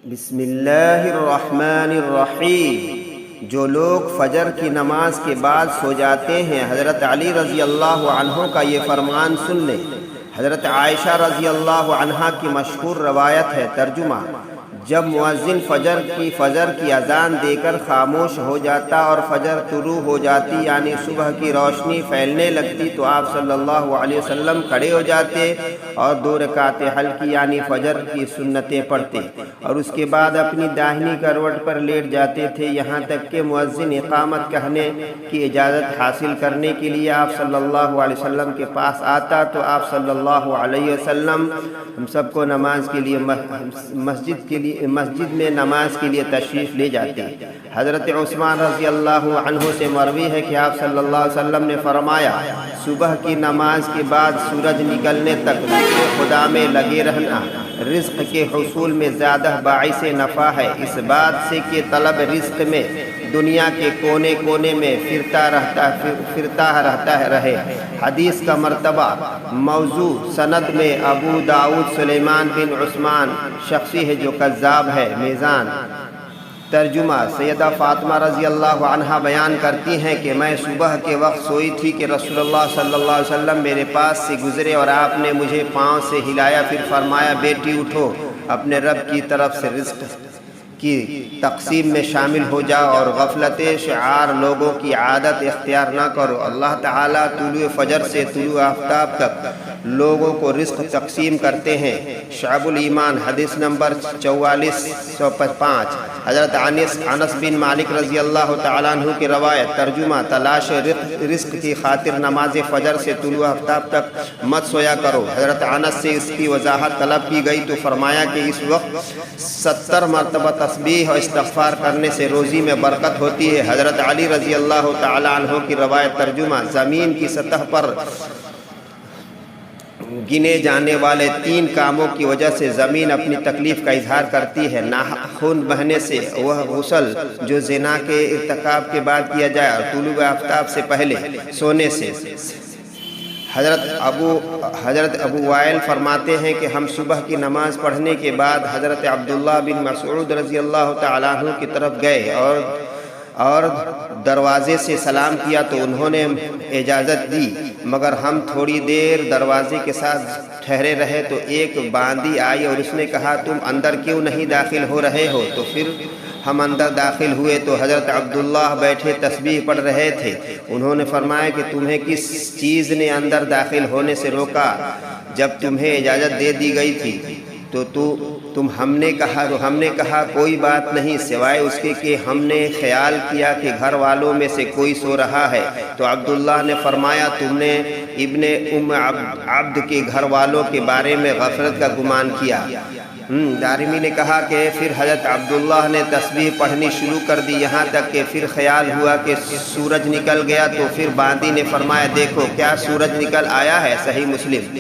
بسم اللہ الرحمن الرحیم۔ جو لوگ فجر کی نماز کے بعد سو جاتے ہیں، حضرت علی رضی اللہ عنہ کا یہ فرمان سن لیں۔ حضرت عائشہ رضی اللہ عنہا کی مشہور روایت ہے۔ ترجمہ: جب مؤذن فجر کی اذان دے کر خاموش ہو جاتا اور فجر طلوع ہو جاتی یعنی صبح کی روشنی پھیلنے لگتی تو آپ صلی اللہ علیہ وسلم کھڑے ہو جاتے اور 2 رکعت ہلکی یعنی فجر کی سنتیں پڑھتے اور اس کے بعد اپنی داہنی کروٹ پر لیٹ جاتے تھے، یہاں تک کہ مؤذن اقامت کہنے کی اجازت حاصل کرنے کے لیے آپ صلی اللہ علیہ وسلم کے پاس آتا تو آپ صلی اللہ علیہ وسلم ہم سب کو نماز کے لیے مسجد میں نماز کے لیے تشریف لے جاتے۔ حضرت عثمان رضی اللہ عنہ سے مروی ہے کہ آپ صلی اللہ علیہ وسلم نے فرمایا، صبح کی نماز کے بعد سورج نکلنے تک ذکر خدا میں لگے رہنا رزق کے حصول میں زیادہ باعث نفع ہے، اس بات سے کہ طلب رزق میں دنیا کے کونے کونے میں پھرتا رہے۔ حدیث کا مرتبہ موضوع سند میں ابو داؤد سلیمان بن عثمان شخصی ہے جو کذاب ہے۔ میزان۔ ترجمہ: سیدہ فاطمہ رضی اللہ عنہا بیان کرتی ہیں کہ میں صبح کے وقت سوئی تھی کہ رسول اللہ صلی اللہ علیہ وسلم میرے پاس سے گزرے اور آپ نے مجھے پاؤں سے ہلایا، پھر فرمایا، بیٹی اٹھو، اپنے رب کی طرف سے رزق کی تقسیم میں شامل ہو جاؤ اور غفلت شعار لوگوں کی عادت اختیار نہ کرو۔ اللہ تعالیٰ طلوع فجر سے طلوع آفتاب تک لوگوں کو رزق تقسیم کرتے ہیں۔ شعب الایمان، حدیث نمبر 4405۔ حضرت انس بن مالک رضی اللہ تعالیٰ عنہ کی روایت۔ ترجمہ: تلاش رزق کی خاطر نماز فجر سے طلوع آفتاب تک مت سویا کرو۔ حضرت انس سے اس کی وضاحت طلب کی گئی تو فرمایا کہ اس وقت 70 مرتبہ تسبیح اور استغفار کرنے سے روزی میں برکت ہوتی ہے۔ حضرت علی رضی اللہ تعالیٰ عنہ کی روایت۔ ترجمہ: زمین کی سطح پر گنے جانے والے 3 کاموں کی وجہ سے زمین اپنی تکلیف کا اظہار کرتی ہے: ناحق خون بہنے سے، وہ غسل جو زنا کے ارتکاب کے بعد کیا جائے، اور طلوع آفتاب سے پہلے سونے سے۔ حضرت ابو وائل فرماتے ہیں کہ ہم صبح کی نماز پڑھنے کے بعد حضرت عبداللہ بن مسعود رضی اللہ تعالیٰ عنہ کی طرف گئے اور دروازے سے سلام کیا تو انہوں نے اجازت دی، مگر ہم تھوڑی دیر دروازے کے ساتھ ٹھہرے رہے تو ایک باندی آئی اور اس نے کہا، تم اندر کیوں نہیں داخل ہو رہے ہو؟ تو پھر ہم اندر داخل ہوئے تو حضرت عبداللہ بیٹھے تسبیح پڑھ رہے تھے۔ انہوں نے فرمایا کہ تمہیں کس چیز نے اندر داخل ہونے سے روکا جب تمہیں اجازت دے دی گئی تھی؟ تو ہم نے کہا کوئی بات نہیں سوائے اس کے کہ ہم نے خیال کیا کہ گھر والوں میں سے کوئی سو رہا ہے۔ تو عبداللہ نے فرمایا، تم نے ابن ام عبد کے گھر والوں کے بارے میں غفلت کا گمان کیا۔ دارمی نے کہا کہ پھر حضرت عبداللہ نے تسبیح پڑھنی شروع کر دی، یہاں تک کہ پھر خیال ہوا کہ سورج نکل گیا تو پھر باندی نے فرمایا، دیکھو کیا سورج نکل آیا ہے۔ صحیح مسلم۔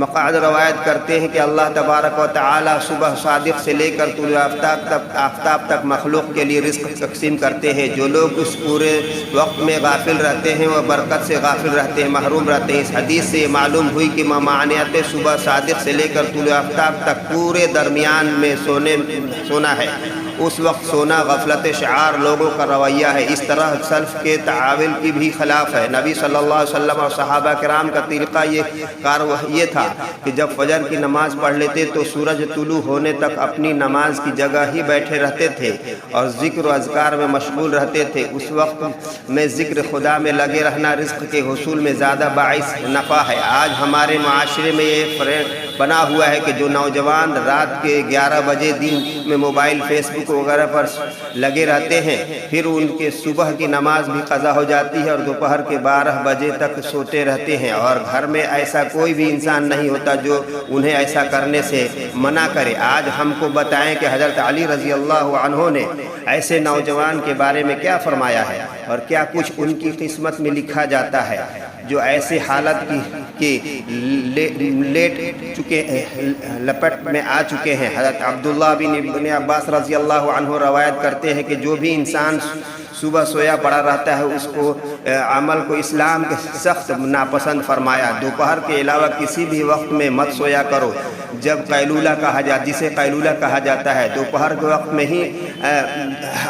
مقعد روایت کرتے ہیں کہ اللہ تبارک و تعالی صبح صادق سے لے کر طلوع آفتاب تک مخلوق کے لیے رزق تقسیم کرتے ہیں۔ جو لوگ اس پورے وقت میں غافل رہتے ہیں وہ برکت سے غافل رہتے ہیں، محروم رہتے ہیں۔ اس حدیث سے یہ معلوم ہوئی کہ ممانعت صبح صادق سے لے کر طلوع آفتاب تک پورے درمیان میں سونا ہے۔ اس وقت سونا غفلت شعار لوگوں کا رویہ ہے، اس طرح سلف کے تعاون کی بھی خلاف ہے۔ نبی صلی اللہ علیہ وسلم اور صحابہ کرام کا طریقہ یہ تھا کہ جب فجر کی نماز پڑھ لیتے تو سورج طلوع ہونے تک اپنی نماز کی جگہ ہی بیٹھے رہتے تھے اور ذکر و اذکار میں مشغول رہتے تھے۔ اس وقت میں ذکر خدا میں لگے رہنا رزق کے حصول میں زیادہ باعث نفع ہے۔ آج ہمارے معاشرے میں یہ بنا ہوا ہے کہ جو نوجوان رات کے 11 بجے دن میں موبائل، فیس بک وغیرہ پر لگے رہتے ہیں، پھر ان کے صبح کی نماز بھی قضا ہو جاتی ہے اور دوپہر کے 12 بجے تک سوتے رہتے ہیں، اور گھر میں ایسا کوئی بھی انسان نہیں ہوتا جو انہیں ایسا کرنے سے منع کرے۔ آج ہم کو بتائیں کہ حضرت علی رضی اللہ عنہ نے ایسے نوجوان کے بارے میں کیا فرمایا ہے اور کیا کچھ ان کی قسمت میں لکھا جاتا ہے جو ایسے حالت کی لپٹ میں آ چکے ہیں۔ حضرت عبداللہ بن عباس رضی اللہ عنہ روایت کرتے ہیں کہ جو بھی انسان صبح سویا پڑا رہتا ہے اس کو عمل کو اسلام کے سخت ناپسند فرمایا۔ دوپہر کے علاوہ کسی بھی وقت میں مت سویا کرو جب قیلولہ کہا جاتا، جسے قیلولہ کہا جاتا ہے، دوپہر کے وقت میں ہی۔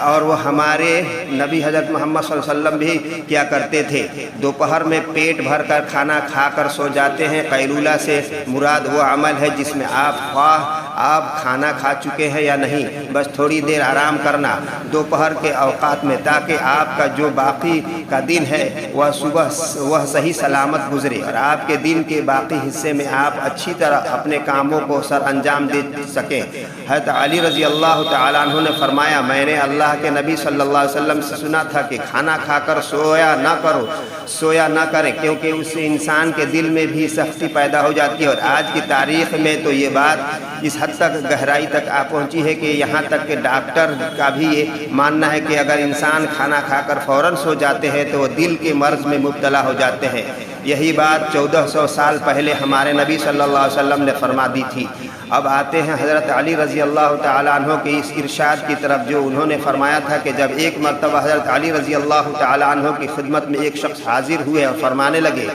اور وہ ہمارے نبی حضرت محمد صلی اللہ علیہ وسلم بھی کیا کرتے تھے، دوپہر میں پیٹ بھر کر کھانا کھا کر سو جاتے ہیں۔ قیلولہ سے مراد وہ عمل ہے جس میں آپ کھانا کھا چکے ہیں یا نہیں، بس تھوڑی دیر آرام کرنا دوپہر کے اوقات میں، تاکہ آپ کا جو باقی کا دن ہے وہ صبح وہ صحیح سلامت گزرے اور آپ کے دن کے باقی حصے میں آپ اچھی طرح اپنے کاموں کو سر انجام دے سکیں۔ حضرت علی رضی اللہ تعالیٰ عنہ نے فرمایا، میں نے اللہ کے نبی صلی اللہ علیہ وسلم سے سنا تھا کہ کھانا کھا کر سویا نہ کرے، کیونکہ اس سے انسان کے دل میں بھی سختی پیدا ہو جاتی ہے۔ اور آج کی تاریخ میں تو یہ بات اس حد تک گہرائی تک آ پہنچی ہے کہ یہاں تک کہ ڈاکٹر کا بھی یہ ماننا ہے کہ اگر انسان کھانا کھا کر فوراً سو جاتے ہیں تو وہ دل کے مرض میں مبتلا ہو جاتے ہیں۔ یہی بات 1400 سال پہلے ہمارے نبی صلی اللہ علیہ وسلم نے فرما دی تھی۔ اب آتے ہیں حضرت علی رضی اللہ تعالیٰ عنہ کے اس ارشاد کی طرف، جو انہوں نے فرمایا تھا کہ جب ایک مرتبہ حضرت علی رضی اللہ تعالیٰ عنہ کی خدمت میں ایک شخص حاضر ہوئے اور فرمانے لگے،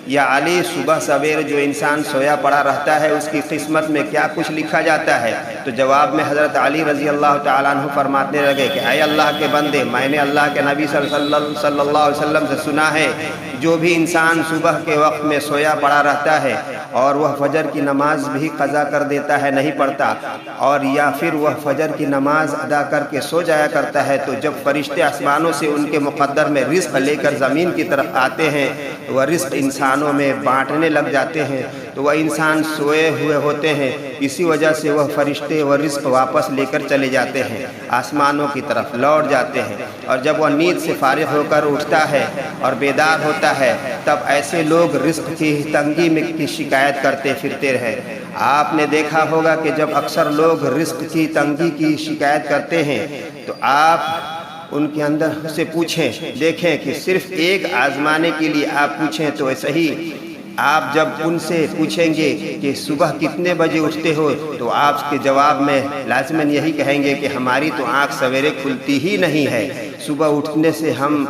یا علی، صبح سویر جو انسان سویا پڑا رہتا ہے اس کی قسمت میں کیا کچھ لکھا جاتا ہے؟ تو جواب میں حضرت علی رضی اللہ تعالیٰ عنہ فرمانے لگے کہ اے اللہ کے بندے، میں نے اللہ کے نبی صلی اللہ علیہ وسلم سے سنا ہے، جو بھی انسان صبح کے وقت میں سویا پڑا رہتا ہے اور وہ فجر کی نماز بھی قضا کر دیتا ہے، نہیں پڑھتا، اور یا پھر وہ فجر کی نماز ادا کر کے سو جایا کرتا ہے، تو جب فرشتے آسمانوں سے ان کے مقدر میں رزق لے کر زمین کی طرف آتے ہیں، وہ رزق انسانوں میں بانٹنے لگ جاتے ہیں، تو وہ انسان سوئے ہوئے ہوتے ہیں، اسی وجہ سے وہ فرشتے وہ رزق واپس لے کر چلے جاتے ہیں، آسمانوں کی طرف لوٹ جاتے ہیں۔ اور جب وہ نیند سے فارغ ہو کر اٹھتا ہے اور بیدار ہوتا ہے، تب ایسے لوگ رزق کی تنگی میں کی شکایت کرتے پھرتے ہیں۔ آپ نے دیکھا ہوگا کہ جب اکثر لوگ رزق کی تنگی کی شکایت کرتے ہیں تو آپ ان کے اندر سے پوچھیں، دیکھیں کہ صرف ایک آزمانے کے لیے آپ پوچھیں تو ایسا ہی آپ جب ان سے پوچھیں گے کہ صبح کتنے بجے اٹھتے ہو، تو آپ کے جواب میں لازماً یہی کہیں گے کہ ہماری تو آنکھ سویرے کھلتی ہی نہیں ہے، صبح اٹھنے سے ہم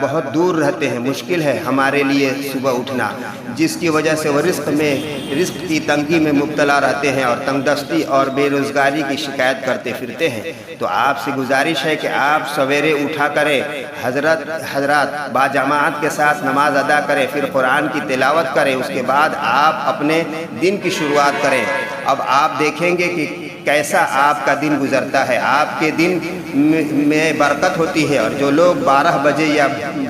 بہت دور رہتے ہیں، مشکل ہے ہمارے لیے صبح اٹھنا، جس کی وجہ سے وہ رزق کی تنگی میں مبتلا رہتے ہیں اور تنگ دستی اور بے روزگاری کی شکایت کرتے پھرتے ہیں۔ تو آپ سے گزارش ہے کہ آپ سویرے اٹھا کریں، حضرات باجماعت کے ساتھ نماز ادا کریں، پھر قرآن کی تلاوت کریں، اس کے بعد آپ اپنے دن کی شروعات کریں۔ اب آپ دیکھیں گے کہ کیسا آپ کا دن گزرتا ہے، آپ کے دن میں برکت ہوتی ہے۔ اور جو لوگ 12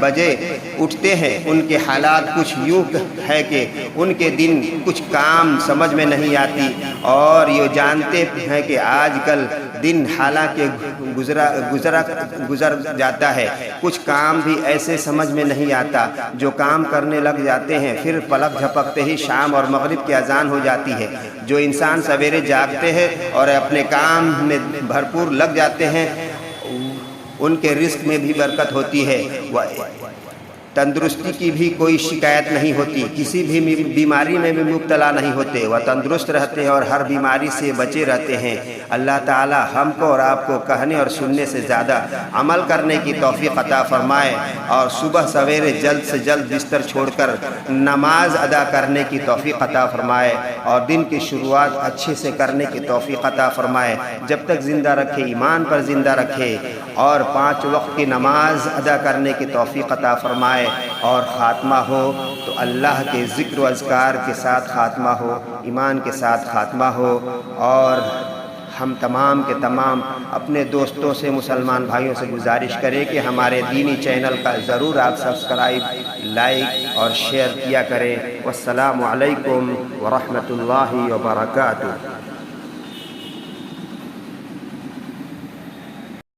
بجے اٹھتے ہیں، ان کے حالات کچھ یوں ہے کہ ان کے دن کچھ کام سمجھ میں نہیں آتی، اور یہ جانتے ہیں کہ آج کل دن حالانکہ گزر جاتا ہے، کچھ کام بھی ایسے سمجھ میں نہیں آتا، جو کام کرنے لگ جاتے ہیں، پھر پلک جھپکتے ہی شام اور مغرب کی اذان ہو جاتی ہے۔ جو انسان سویرے جاگتے ہیں اور اپنے کام میں بھرپور لگ جاتے ہیں، ان کے رزق میں بھی برکت ہوتی ہے، تندرستی کی بھی کوئی شکایت نہیں ہوتی، کسی بھی بیماری میں بھی مبتلا نہیں ہوتے، وہ تندرست رہتے ہیں اور ہر بیماری سے بچے رہتے ہیں۔ اللہ تعالی ہم کو اور آپ کو کہنے اور سننے سے زیادہ عمل کرنے کی توفیق عطا فرمائے، اور صبح سویرے جلد سے جلد بستر چھوڑ کر نماز ادا کرنے کی توفیق عطا فرمائے، اور دن کی شروعات اچھے سے کرنے کی توفیق عطا فرمائے، جب تک زندہ رکھے، ایمان پر زندہ رکھے، اور 5 وقت کی نماز ادا کرنے کی توفیق عطا فرمائے، اور خاتمہ ہو تو اللہ کے ذکر و اذکار کے ساتھ خاتمہ ہو، ایمان کے ساتھ خاتمہ ہو۔ اور ہم تمام کے تمام اپنے دوستوں سے، مسلمان بھائیوں سے گزارش کریں کہ ہمارے دینی چینل کا ضرور آپ سبسکرائب، لائک اور شیئر کیا کریں۔ والسلام علیکم ورحمۃ اللہ وبرکاتہ۔